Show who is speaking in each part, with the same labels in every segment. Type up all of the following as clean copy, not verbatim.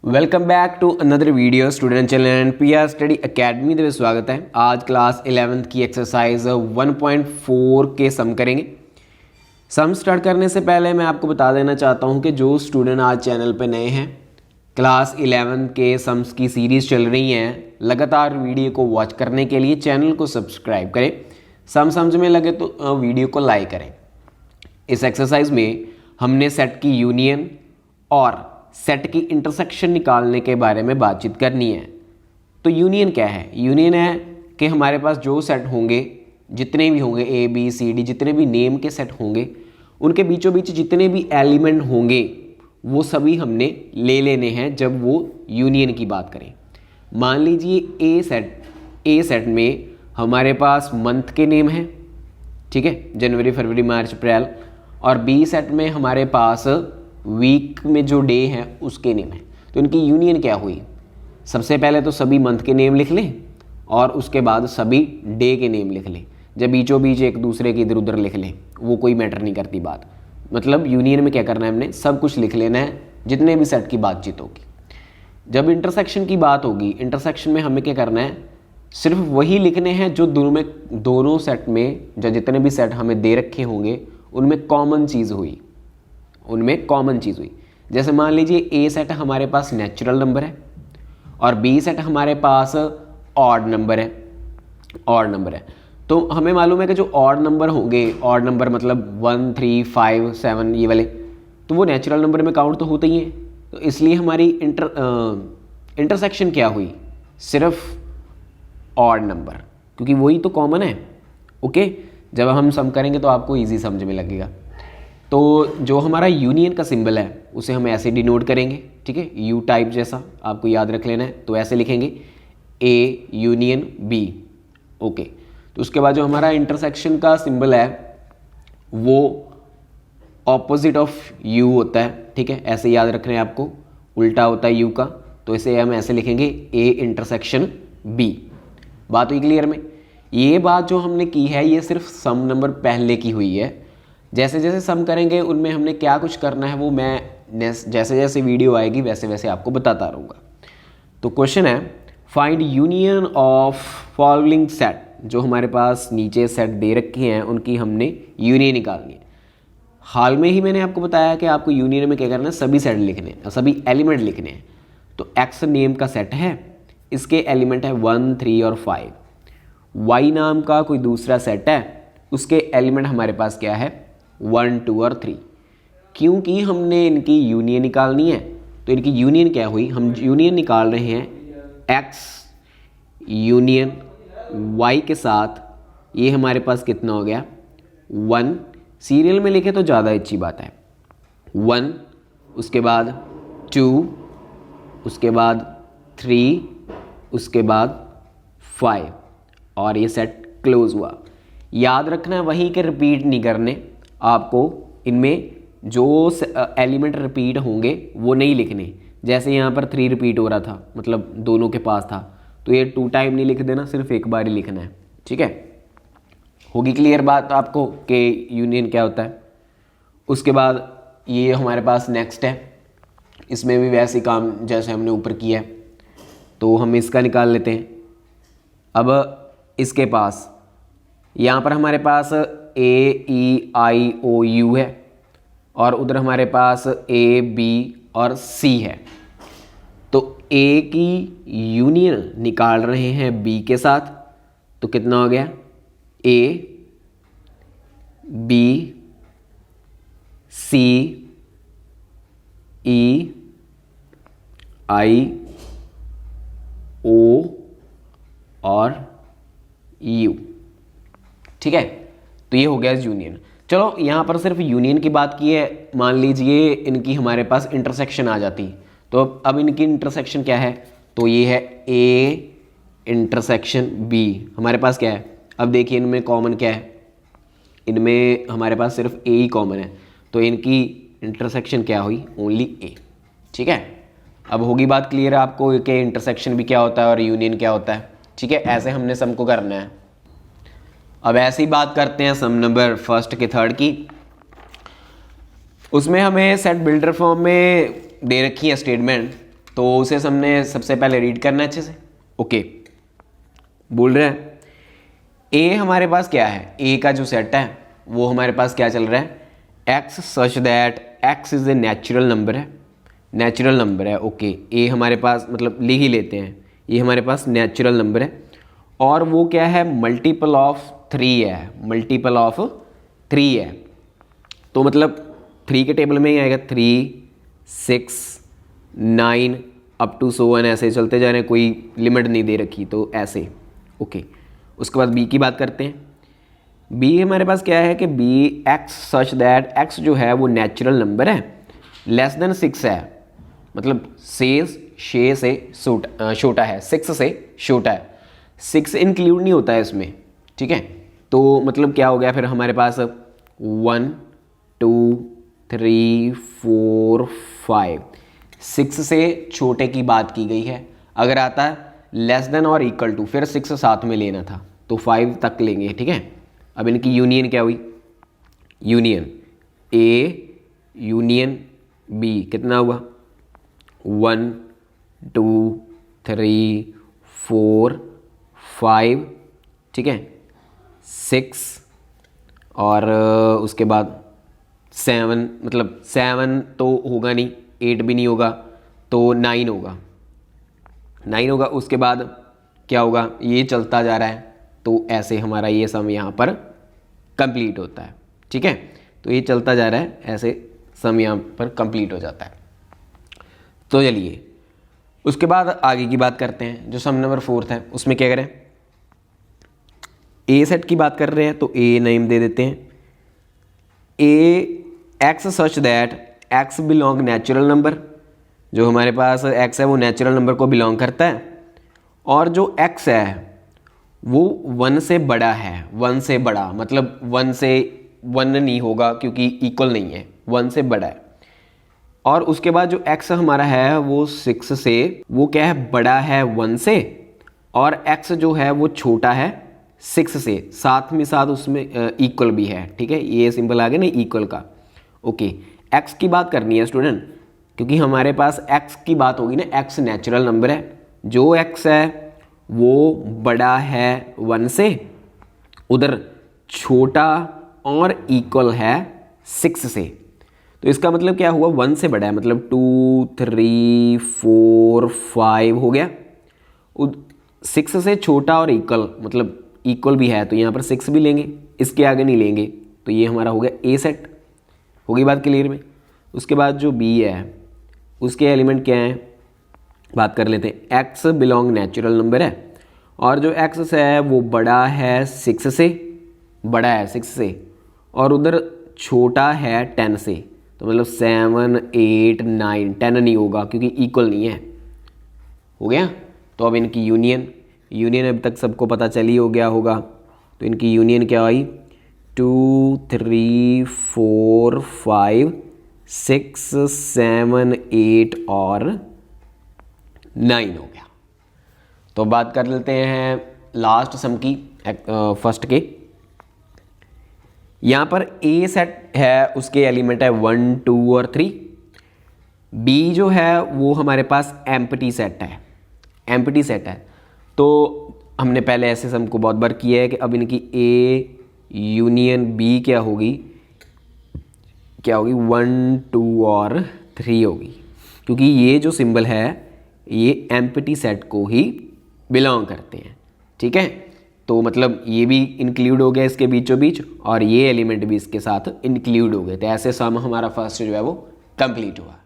Speaker 1: Welcome back to another video student channel and PR study academy में स्वागत है। आज क्लास 11th की एक्सरसाइज 1.4 के सम करेंगे। सम स्टार्ट करने से पहले मैं आपको बता देना चाहता हूं कि जो स्टूडेंट आज चैनल पे नए हैं, क्लास 11 के सम्स की सीरीज़ चल रही हैं, लगातार वीडियो को वॉच करने के लिए चैनल को सब्सक्राइब करें। सम समझ में लगे तो वीडियो को लाइक करें। इस एक्सरसाइज में हमने सेट की यूनियन और सेट की इंटरसेक्शन निकालने के बारे में बातचीत करनी है। तो यूनियन क्या है? यूनियन है कि हमारे पास जो सेट होंगे, जितने भी होंगे ए बी सी डी, जितने भी नेम के सेट होंगे, उनके बीचों बीच जितने भी एलिमेंट होंगे वो सभी हमने ले लेने हैं जब वो यूनियन की बात करें। मान लीजिए ए सेट में हमारे पास मंथ के नेम हैं, ठीक है, जनवरी फरवरी मार्च अप्रैल, और बी सेट में हमारे पास वीक में जो डे है उसके नेम है। तो इनकी यूनियन क्या हुई? सबसे पहले तो सभी मंथ के नेम लिख लें और उसके बाद सभी डे के नेम लिख लें। जब बीचों बीच एक दूसरे के इधर उधर लिख लें वो कोई मैटर नहीं करती बात। मतलब यूनियन में क्या करना है, हमने सब कुछ लिख लेना है जितने भी सेट की बातचीत होगी। जब इंटरसेक्शन की बात होगी, इंटरसेक्शन में हमें क्या करना है, सिर्फ वही लिखने हैं जो दोनों सेट में जो जितने भी सेट हमें दे रखे होंगे उनमें कॉमन चीज़ हुई। जैसे मान लीजिए ए सेट हमारे पास नेचुरल नंबर है और बी सेट हमारे पास ऑड नंबर है। तो हमें मालूम है कि जो ऑड नंबर होंगे, ऑड नंबर मतलब 1 3 5 7 ये वाले, तो वो नेचुरल नंबर में काउंट तो होते ही हैं। तो इसलिए हमारी इंटरसेक्शन क्या हुई? सिर्फ ऑड नंबर, क्योंकि वही तो कॉमन है। ओके, जब हम सम करेंगे तो आपको ईजी समझ में लगेगा। तो जो हमारा यूनियन का सिंबल है उसे हम ऐसे डिनोट करेंगे, ठीक है, यू टाइप जैसा आपको याद रख लेना है। तो ऐसे लिखेंगे ए यूनियन बी। ओके, तो उसके बाद जो हमारा इंटरसेक्शन का सिंबल है वो ऑपोजिट ऑफ यू होता है, ठीक है, ऐसे याद रखना है आपको, उल्टा होता है यू का। तो इसे हम ऐसे लिखेंगे ए इंटरसेक्शन बी। बात हुई क्लियर में? ये बात जो हमने की है ये सिर्फ सम नंबर पहले की हुई है। जैसे जैसे सम करेंगे उनमें हमने क्या कुछ करना है वो मैं जैसे जैसे वीडियो आएगी वैसे वैसे आपको बताता रहूँगा। तो क्वेश्चन है, find union of following set. जो हमारे पास नीचे सेट दे रखे हैं उनकी हमने यूनियन निकालनी है। हाल में ही मैंने आपको बताया कि आपको यूनियन में क्या करना है, सभी सेट लिखने हैं, सभी एलिमेंट लिखने हैं। तो एक्स नेम का सेट है, इसके एलिमेंट है 1 3 और 5। वाई नाम का कोई दूसरा सेट है, उसके एलिमेंट हमारे पास क्या है, 1 2 और 3। क्योंकि हमने इनकी यूनियन निकालनी है तो इनकी यूनियन क्या हुई, हम यूनियन निकाल रहे हैं x यूनियन y के साथ। ये हमारे पास कितना हो गया, 1। सीरियल में लिखे तो ज़्यादा अच्छी बात है, 1, उसके बाद 2, उसके बाद 3, उसके बाद 5, और ये सेट क्लोज हुआ। याद रखना है वहीं के रिपीट नहीं करने आपको, इनमें जो एलिमेंट रिपीट होंगे वो नहीं लिखने। जैसे यहाँ पर 3 रिपीट हो रहा था, मतलब दोनों के पास था, तो ये 2 टाइम नहीं लिख देना, सिर्फ एक बार ही लिखना है, ठीक है। होगी क्लियर बात आपको कि यूनियन क्या होता है। उसके बाद ये हमारे पास नेक्स्ट है, इसमें भी वैसे काम जैसे हमने ऊपर किया है, तो हम इसका निकाल लेते हैं। अब इसके पास यहाँ पर हमारे पास ए ई आई ओ यू है और उधर हमारे पास ए बी और सी है। तो ए की यूनियन निकाल रहे हैं बी के साथ, तो कितना हो गया, ए बी सी ई आई ओ और यू, ठीक है। तो ये हो गया यूनियन। चलो यहाँ पर सिर्फ यूनियन की बात की है, मान लीजिए इनकी हमारे पास इंटरसेक्शन आ जाती, तो अब इनकी इंटरसेक्शन क्या है, तो ये है ए इंटरसेक्शन बी। हमारे पास क्या है, अब देखिए इनमें कॉमन क्या है, इनमें हमारे पास सिर्फ ए ही कॉमन है, तो इनकी इंटरसेक्शन क्या हुई, ओनली ए, ठीक है। अब होगी बात क्लियर आपको कि इंटरसेक्शन भी क्या होता है और यूनियन क्या होता है, ठीक है। ऐसे हमने सम को करना है। अब ऐसी बात करते हैं सम नंबर फर्स्ट के थर्ड की। उसमें हमें सेट बिल्डर फॉर्म में दे रखी है स्टेटमेंट तो उसे हमने सबसे पहले रीड करना है अच्छे से। ओके, बोल रहे हैं ए हमारे पास क्या है, ए का जो सेट है वो हमारे पास क्या चल रहा है, x such that x is a natural number है, नेचुरल नंबर है। ओके, ए हमारे पास मतलब लिख ही लेते हैं, ये हमारे पास नेचुरल नंबर है और वो क्या है, मल्टीपल ऑफ 3 है, मल्टीपल ऑफ 3 है। तो मतलब 3 के टेबल में ही आएगा 3, 6, 9 अप टू सो वन, ऐसे चलते जा रहे हैं, कोई लिमिट नहीं दे रखी, तो ऐसे। ओके, उसके बाद बी की बात करते हैं। बी हमारे पास क्या है कि B X such that X जो है वो नेचुरल नंबर है, लेस देन 6 है, मतलब 6 से छोटा है, 6 से छोटा है, 6 इंक्लूड नहीं होता है इसमें, ठीक है। तो मतलब क्या हो गया फिर हमारे पास 1 2 3 4 5, 6 से छोटे की बात की गई है। अगर आता है लेस देन और इक्वल टू, फिर 6 साथ में लेना था, तो 5 तक लेंगे, ठीक है। अब इनकी यूनियन क्या हुई, यूनियन ए यूनियन बी कितना हुआ, 1 2 3 4 5, ठीक है, 6 और उसके बाद 7, मतलब 7 तो होगा नहीं, 8 भी नहीं होगा, तो 9 होगा, 9 होगा। उसके बाद क्या होगा, ये चलता जा रहा है, तो ऐसे हमारा ये सम यहाँ पर कंप्लीट होता है, ठीक है। तो ये चलता जा रहा है, ऐसे सम यहाँ पर कंप्लीट हो जाता है। तो चलिए उसके बाद आगे की बात करते हैं। जो सम नंबर 4 है उसमें क्या करें, ए सेट की बात कर रहे हैं, तो ए नेम दे देते हैं, A x such that x belong natural number, जो हमारे पास एक्स है वो नेचुरल नंबर को बिलोंग करता है, और जो एक्स है वो 1 से बड़ा है, 1 से बड़ा मतलब 1 से 1 नहीं होगा क्योंकि इक्वल नहीं है, 1 से बड़ा है। और उसके बाद जो x हमारा है वो 6 से, वो क्या है, बड़ा है 1 से, और x जो है वो छोटा है 6 से, साथ में साथ उसमें इक्वल भी है, ठीक है। ये सिंबल आ गया ना इक्वल का। ओके, x की बात करनी है स्टूडेंट, क्योंकि हमारे पास x की बात होगी ना, x नेचुरल नंबर है, जो x है वो बड़ा है 1 से, उधर छोटा और इक्वल है 6 से। तो इसका मतलब क्या हुआ, 1 से बड़ा है, मतलब 2 3 4 5 हो गया। 6 से छोटा और इक्वल, मतलब इक्वल भी है, तो यहाँ पर 6 भी लेंगे, इसके आगे नहीं लेंगे, तो ये हमारा हो गया ए सेट। होगी बात क्लियर में। उसके बाद जो बी है उसके एलिमेंट क्या हैं, बात कर लेते हैं। एक्स बिलोंग नेचुरल नंबर है, और जो एक्स है वो बड़ा है 6 से, बड़ा है 6 से, और उधर छोटा है 10 से, तो मतलब 7 8 9, 10 नहीं होगा क्योंकि इक्वल नहीं है। हो गया। तो अब इनकी यूनियन अभी तक सबको पता चल ही हो गया होगा, तो इनकी यूनियन क्या आई, 2 3 4 5 6 7 8 और 9 हो गया। तो बात कर लेते हैं लास्ट सम की, फर्स्ट के। यहाँ पर ए सेट है, उसके एलिमेंट है 1 2 और 3। बी जो है वो हमारे पास एम्प्टी सेट है, एम्प्टी सेट है। तो हमने पहले ऐसे सम को बहुत बार किया है कि अब इनकी ए यूनियन बी क्या होगी, 1 2 और 3 होगी, क्योंकि ये जो सिंबल है ये एम्प्टी सेट को ही बिलोंग करते हैं, ठीक है। तो मतलब ये भी इंक्लूड हो गया इसके बीचों बीच, और ये एलिमेंट भी इसके साथ इंक्लूड हो गए, तो ऐसे सम हमारा फर्स्ट जो है वो कंप्लीट हुआ।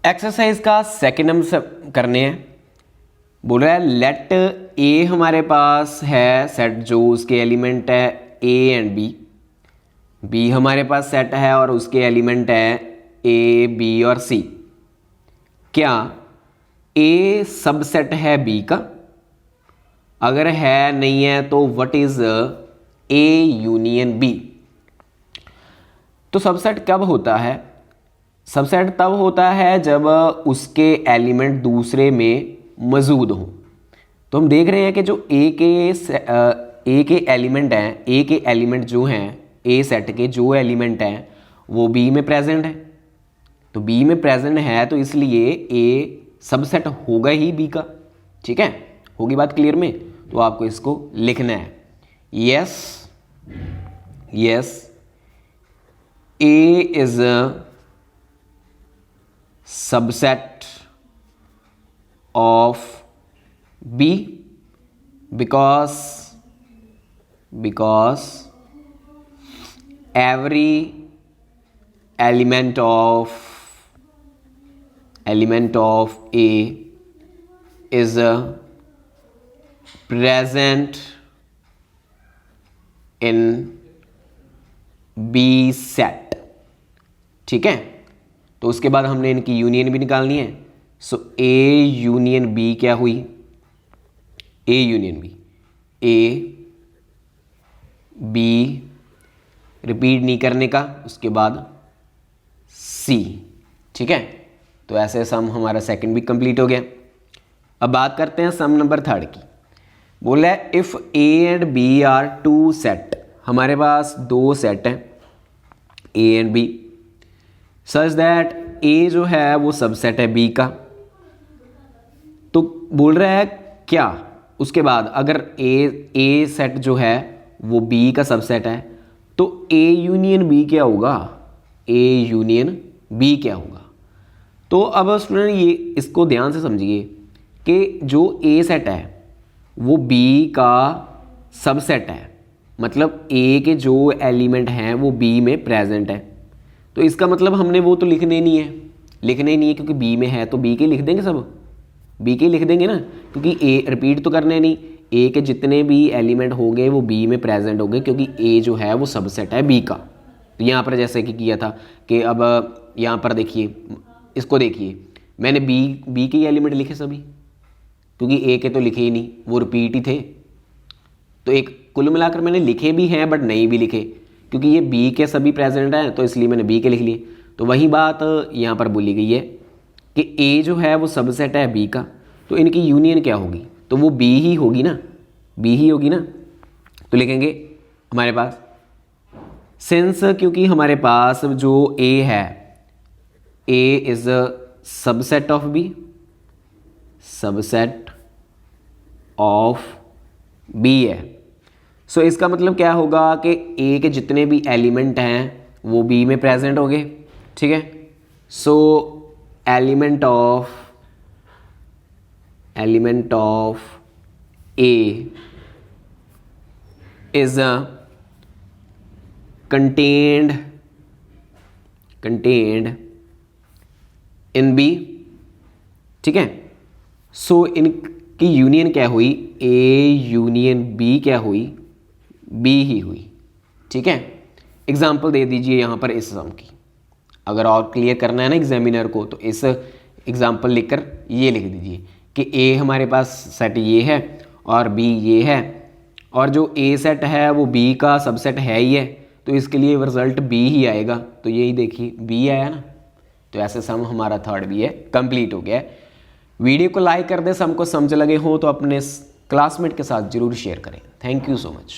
Speaker 1: एक्सरसाइज का सेकेंड हम करने हैं। बोल रहा है लेट ए हमारे पास है सेट जो उसके एलिमेंट है ए एंड बी, बी हमारे पास सेट है और उसके एलिमेंट है ए बी और सी। क्या ए सबसेट है बी का? अगर है नहीं है तो what is A union B? तो सबसेट कब होता है? सबसेट तब होता है जब उसके एलिमेंट दूसरे में मौजूद हों। तो हम देख रहे हैं कि जो ए के एलिमेंट हैं, ए के एलिमेंट जो हैं, ए सेट के जो एलिमेंट हैं वो बी में प्रेजेंट है। तो बी में प्रेजेंट है तो इसलिए ए सबसेट होगा ही बी का। ठीक है, होगी बात क्लियर में? तो आपको इसको लिखना है, yes A is a subset of B because every element of A is present in B set। ठीक है, तो उसके बाद हमने इनकी यूनियन भी निकालनी है। सो A यूनियन B क्या हुई? A union B, A B repeat नहीं करने का, उसके बाद सी। ठीक है, तो ऐसे सम हमारा सेकंड भी कंप्लीट हो गया। अब बात करते हैं सम नंबर थर्ड की। बोला है if A and B are two set, हमारे पास दो सेट हैं A and B, such that A जो है वो सबसेट है बी का। तो बोल रहा है क्या, उसके बाद अगर ए सेट जो है वो बी का सबसेट है तो ए यूनियन बी क्या होगा? ए यूनियन बी क्या होगा? तो अब स्टूडेंट ये इसको ध्यान से समझिए कि जो ए सेट है वो बी का सबसेट है, मतलब ए के जो एलिमेंट हैं वो बी में प्रेजेंट है। तो इसका मतलब हमने वो तो लिखने नहीं है क्योंकि बी में है तो बी के लिख देंगे, सब बी के लिख देंगे ना, क्योंकि ए रिपीट तो करने नहीं, ए के जितने भी एलिमेंट होंगे वो बी में प्रेजेंट होंगे क्योंकि ए जो है वो सबसेट है बी का। तो यहाँ पर जैसे कि किया था कि अब यहाँ पर देखिए, इसको देखिए, मैंने बी के एलिमेंट लिखे सभी क्योंकि ए के तो लिखे ही नहीं, वो रिपीट ही थे। तो एक कुल मिलाकर मैंने लिखे भी हैं बट नहीं भी लिखे क्योंकि ये बी के सभी प्रेजेंट हैं, तो इसलिए मैंने बी के लिख लिए। तो वही बात यहाँ पर बोली गई है कि ए जो है वो सबसेट है बी का, तो इनकी यूनियन क्या होगी? तो वो बी ही होगी ना, बी ही होगी ना। तो लिखेंगे हमारे पास सिंस, क्योंकि हमारे पास जो ए है, A is a subset of B, subset of B है। सो इसका मतलब क्या होगा कि ए के जितने भी एलिमेंट हैं वो बी में प्रेजेंट होंगे। ठीक है, सो element of A is contained in B। ठीक है, सो इनकी यूनियन क्या हुई? ए यूनियन बी क्या हुई? बी ही हुई। ठीक है, एग्जाम्पल दे दीजिए यहाँ पर इस सम की, अगर और क्लियर करना है ना एग्जामिनर को, तो इस एग्जाम्पल लिखकर ये लिख दीजिए कि ए हमारे पास सेट ये है और बी ये है, और जो ए सेट है वो बी का सबसेट है ही है, तो इसके लिए रिजल्ट बी ही आएगा। तो यही देखिए बी आया ना, तो ऐसे सम हमारा थर्ड भी है कंप्लीट हो गया है। वीडियो को लाइक कर दें, सम को समझ लगे हो तो अपने क्लासमेट के साथ जरूर शेयर करें। Thank you so much.